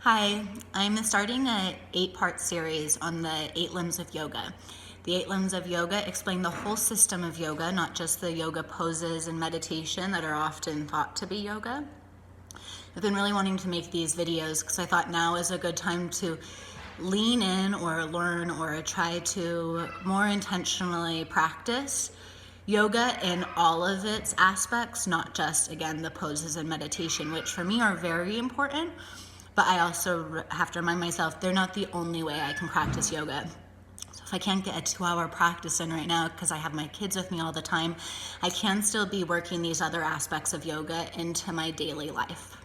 Hi, I'm starting an 8-part series on the 8 limbs of yoga. The 8 limbs of yoga explain the whole system of yoga, not just the yoga poses and meditation that are often thought to be yoga. I've been really wanting to make these videos because I thought now is a good time to lean in or learn or try to more intentionally practice yoga in all of its aspects, not just, again, the poses and meditation, which for me are very important. But I also have to remind myself they're not the only way I can practice yoga. So if I can't get a 2-hour practice in right now because I have my kids with me all the time, I can still be working these other aspects of yoga into my daily life.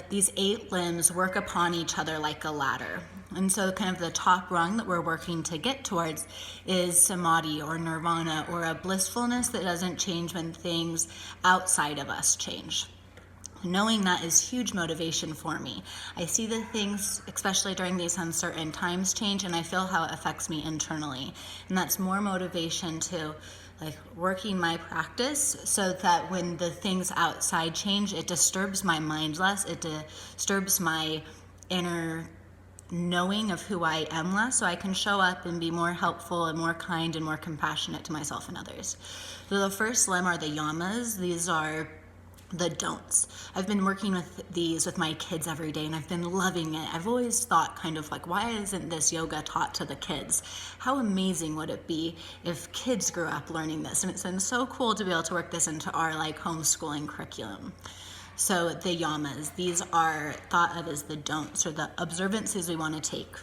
These 8 limbs work upon each other like a ladder. And so kind of the top rung that we're working to get towards is samadhi or nirvana, or a blissfulness that doesn't change when things outside of us change. Knowing that is huge motivation for me. I see the things, especially during these uncertain times, change, and I feel how it affects me internally. And that's more motivation to working my practice so that when the things outside change, it disturbs my mind less, it disturbs my inner knowing of who I am less, so I can show up and be more helpful and more kind and more compassionate to myself and others. So the first limb are the yamas. These are the don'ts. I've been working with these with my kids every day and I've been loving it. I've always thought kind of like, why isn't this yoga taught to the kids? How amazing would it be if kids grew up learning this? And it's been so cool to be able to work this into our homeschooling curriculum. So the yamas, these are thought of as the don'ts, or the observances we want to take.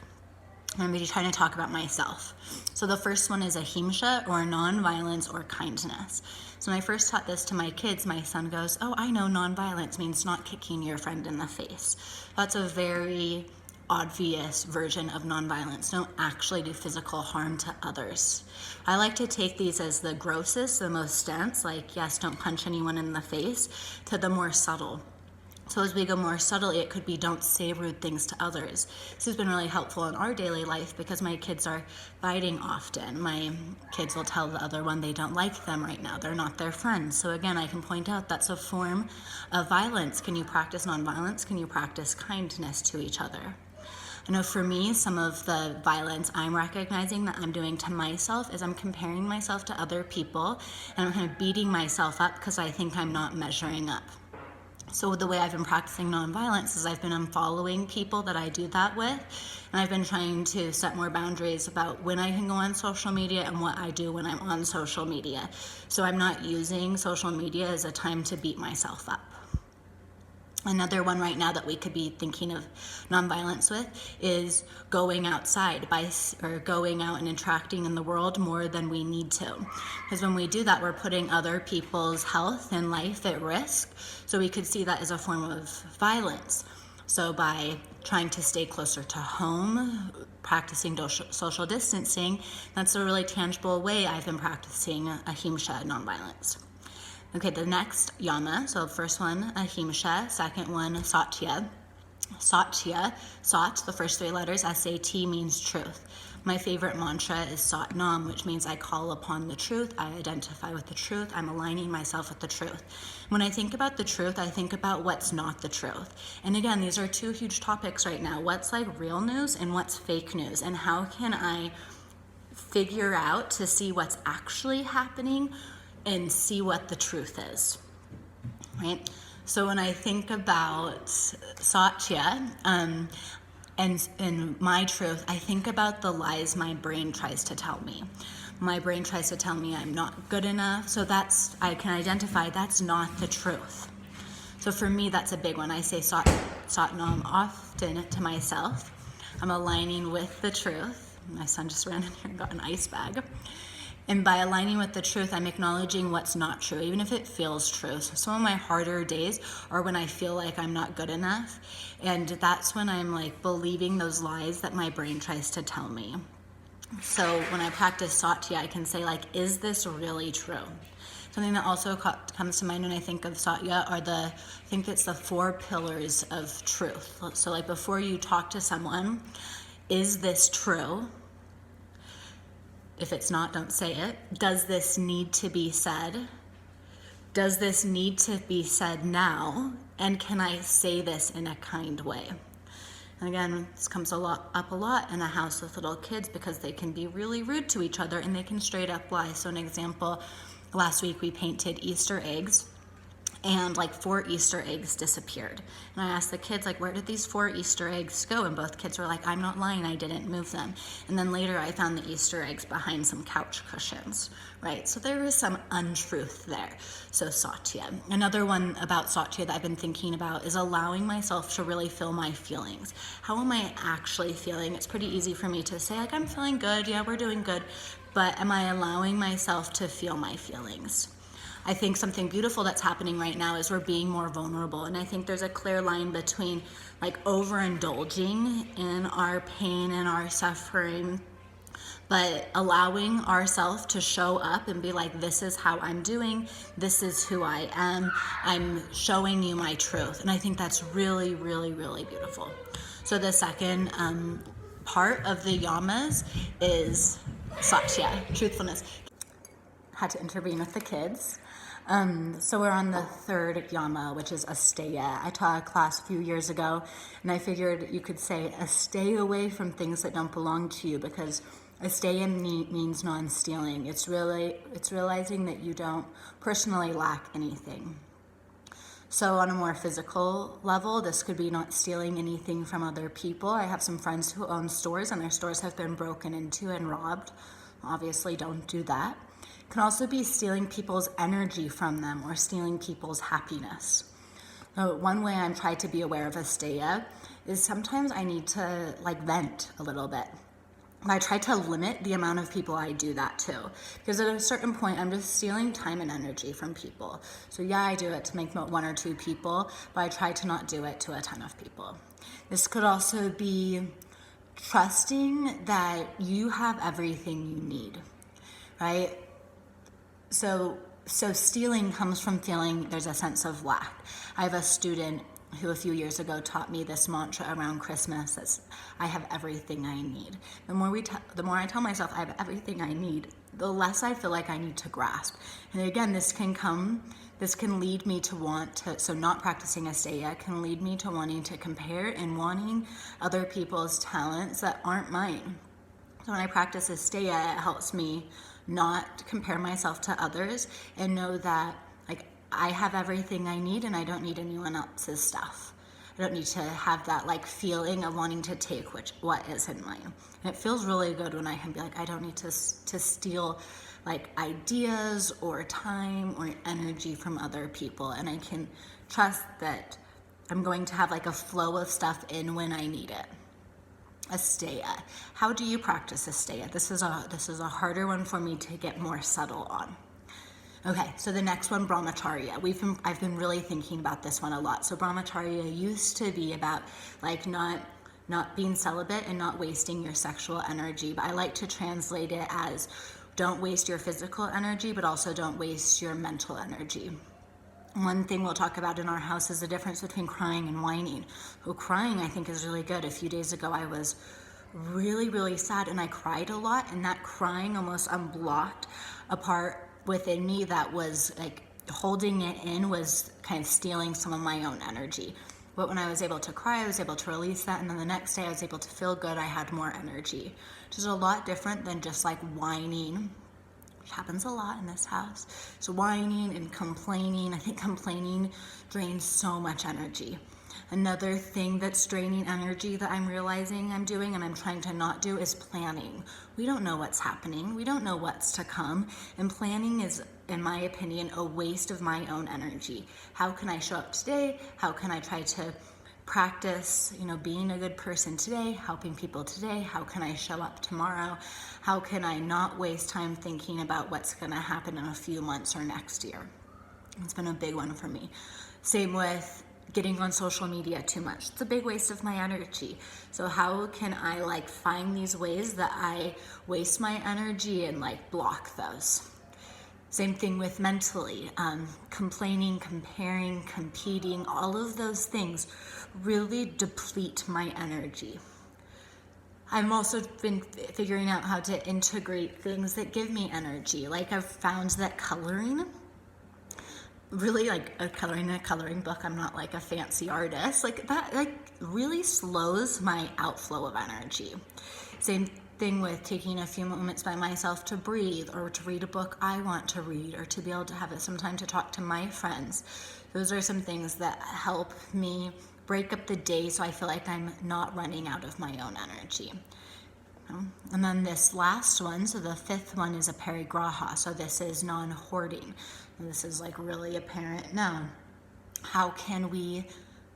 I'm going to be trying to talk about myself. So the first one is ahimsa, or non-violence or kindness. So when I first taught this to my kids, my son goes, "Oh, I know non-violence means not kicking your friend in the face." That's a very obvious version of non-violence. Don't actually do physical harm to others. I like to take these as the grossest, the most dense, like yes, don't punch anyone in the face, to the more subtle. So as we go more subtly, it could be don't say rude things to others. This has been really helpful in our daily life because my kids are fighting often. My kids will tell the other one they don't like them right now. They're not their friends. So again, I can point out that's a form of violence. Can you practice nonviolence? Can you practice kindness to each other? I know for me, some of the violence I'm recognizing that I'm doing to myself is I'm comparing myself to other people and I'm kind of beating myself up because I think I'm not measuring up. So the way I've been practicing nonviolence is I've been unfollowing people that I do that with, and I've been trying to set more boundaries about when I can go on social media and what I do when I'm on social media. So I'm not using social media as a time to beat myself up. Another one right now that we could be thinking of nonviolence with is going outside or going out and interacting in the world more than we need to. Because when we do that, we're putting other people's health and life at risk. So we could see that as a form of violence. So by trying to stay closer to home, practicing social distancing, that's a really tangible way I've been practicing ahimsa, nonviolence. Okay, the next yama, so the first one, ahimsa, second one, satya. Satya, sat, the first 3 letters, S-A-T, means truth. My favorite mantra is Sat Nam, which means I call upon the truth, I identify with the truth, I'm aligning myself with the truth. When I think about the truth, I think about what's not the truth. And again, these are 2 huge topics right now. What's real news and what's fake news? And how can I figure out to see what's actually happening and see what the truth is, right? So when I think about Satya and my truth, I think about the lies my brain tries to tell me. My brain tries to tell me I'm not good enough, so I can identify that's not the truth. So for me, that's a big one. I say Sat Nam often to myself. I'm aligning with the truth. My son just ran in here and got an ice bag. And by aligning with the truth, I'm acknowledging what's not true, even if it feels true. So some of my harder days are when I feel like I'm not good enough. And that's when I'm believing those lies that my brain tries to tell me. So when I practice Satya, I can say is this really true? Something that also comes to mind when I think of Satya are I think it's the 4 pillars of truth. So before you talk to someone, is this true? If it's not, don't say it. Does this need to be said? Does this need to be said now? And can I say this in a kind way? And again, this comes up a lot in a house with little kids because they can be really rude to each other and they can straight up lie. So an example, last week we painted Easter eggs, and like 4 Easter eggs disappeared. And I asked the kids, like, where did these 4 Easter eggs go? And both kids were like, I'm not lying, I didn't move them. And then later I found the Easter eggs behind some couch cushions, right? So there was some untruth there. So Satya. Another one about Satya that I've been thinking about is allowing myself to really feel my feelings. How am I actually feeling? It's pretty easy for me to say, like, I'm feeling good, yeah, we're doing good. But am I allowing myself to feel my feelings? I think something beautiful that's happening right now is we're being more vulnerable. And I think there's a clear line between like overindulging in our pain and our suffering, but allowing ourselves to show up and be like, this is how I'm doing. This is who I am. I'm showing you my truth. And I think that's really, really, really beautiful. So the second part of the yamas is satya, truthfulness. Had to intervene with the kids. So we're on the third yama, which is asteya. I taught a class a few years ago, and I figured you could say stay away from things that don't belong to you, because asteya means non-stealing. It's realizing that you don't personally lack anything. So on a more physical level, this could be not stealing anything from other people. I have some friends who own stores, and their stores have been broken into and robbed. Obviously, don't do that. It can also be stealing people's energy from them or stealing people's happiness. So one way I'm trying to be aware of asteya is sometimes I need to like vent a little bit. I try to limit the amount of people I do that to, because at a certain point I'm just stealing time and energy from people. So yeah, I do it to make 1 or 2 people, but I try to not do it to a ton of people. This could also be trusting that you have everything you need, right? So stealing comes from feeling there's a sense of lack. I have a student who a few years ago taught me this mantra around Christmas. That's, I have everything I need. The more I tell myself I have everything I need, the less I feel like I need to grasp. And again, this can lead me to want to, so not practicing asteya can lead me to wanting to compare and wanting other people's talents that aren't mine. So when I practice asteya, it helps me not compare myself to others and know that like I have everything I need and I don't need anyone else's stuff. I don't need to have that like feeling of wanting to take what isn't mine. And it feels really good when I can be like, I don't need to steal like ideas or time or energy from other people, and I can trust that I'm going to have like a flow of stuff in when I need it. Asteya. How do you practice asteya? This is a harder one for me to get more subtle on. Okay, so the next one, brahmacharya. I've been really thinking about this one a lot. So brahmacharya used to be about like not being celibate and not wasting your sexual energy, but I like to translate it as don't waste your physical energy, but also don't waste your mental energy. One thing we'll talk about in our house is the difference between crying and whining. Well, crying I think is really good. A few days ago I was really, really sad and I cried a lot, and that crying almost unblocked a part within me that was like holding it in, was kind of stealing some of my own energy. But when I was able to cry, I was able to release that, and then the next day I was able to feel good. I had more energy, which is a lot different than just like whining, which happens a lot in this house. So whining and complaining, I think complaining drains so much energy. Another thing that's draining energy that I'm realizing I'm doing and I'm trying to not do is planning. We don't know what's happening. We don't know what's to come. And planning is, in my opinion, a waste of my own energy. How can I show up today? How can I try to practice, being a good person today, helping people today? How can I show up tomorrow? How can I not waste time thinking about what's going to happen in a few months or next year? It's been a big one for me. Same with getting on social media too much. It's a big waste of my energy. So how can I find these ways that I waste my energy and block those? Same thing with mentally, complaining, comparing, competing, all of those things really deplete my energy. I've also been figuring out how to integrate things that give me energy. I've found that coloring really like coloring a coloring book. I'm not like a fancy artist. Like that like really slows my outflow of energy. Same thing with taking a few moments by myself to breathe, or to read a book I want to read, or to be able to have some time to talk to my friends. Those are some things that help me break up the day so I feel like I'm not running out of my own energy. And then this last one, so the fifth one, is a parigraha. So this is non-hoarding. This is like really apparent now. How can we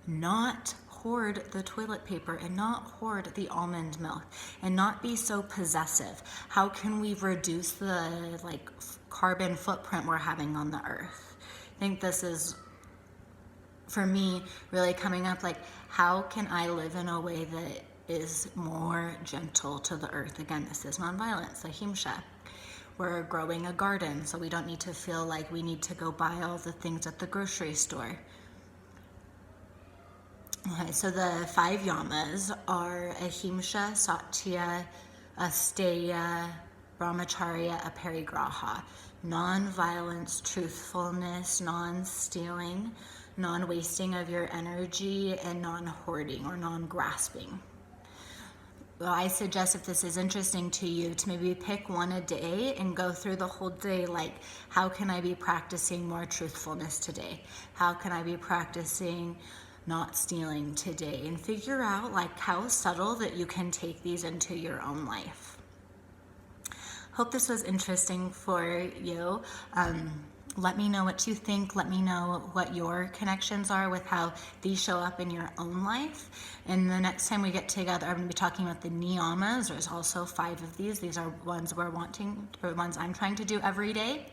not hoard the toilet paper and not hoard the almond milk and not be so possessive? How can we reduce the like carbon footprint we're having on the earth? I think this is, for me, really coming up like, how can I live in a way that is more gentle to the earth? Again, this is nonviolence, ahimsa. We're growing a garden, so we don't need to feel like we need to go buy all the things at the grocery store. Okay, so the 5 yamas are ahimsa, satya, asteya, brahmacharya, aparigraha. Non-violence, truthfulness, non-stealing, non-wasting of your energy, and non-hoarding or non-grasping. Well, I suggest, if this is interesting to you, to maybe pick one a day and go through the whole day, like, how can I be practicing more truthfulness today? How can I be practicing not stealing today? And figure out like how subtle that you can take these into your own life. Hope this was interesting for you. Let me know what you think. Let me know what your connections are with how these show up in your own life. And the next time we get together, I'm going to be talking about the niyamas. There's also 5 of these. These are ones ones I'm trying to do every day.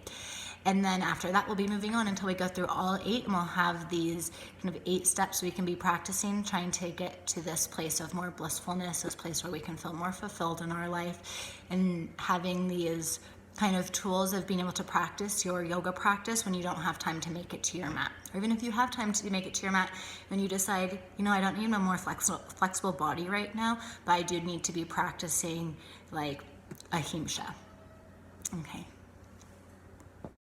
And then after that, we'll be moving on until we go through all 8, and we'll have these kind of 8 steps we can be practicing, trying to get to this place of more blissfulness, this place where we can feel more fulfilled in our life, and having these kind of tools of being able to practice your yoga practice when you don't have time to make it to your mat. Or even if you have time to make it to your mat, and you decide, I don't need a more flexible body right now, but I do need to be practicing like ahimsa. Okay.